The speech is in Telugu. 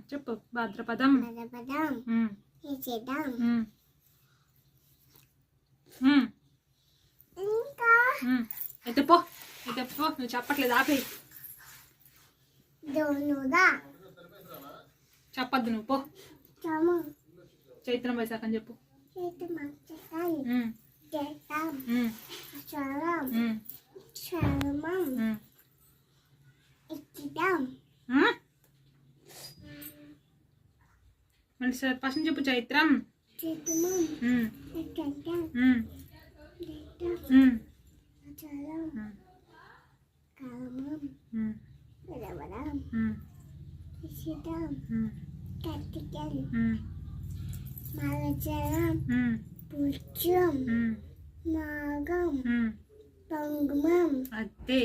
చెప్పు భాద్రపదం ఎత్తుపో నువ్వు చెప్పట్లేదు ఆపే చెప్పద్దు నువ్వు పో చైత్రం వైశాఖం చెప్పు మళ్ళీ ఫస్ట్ చెప్పు చైత్రం పుష్యం నాగం పంగుమం అదే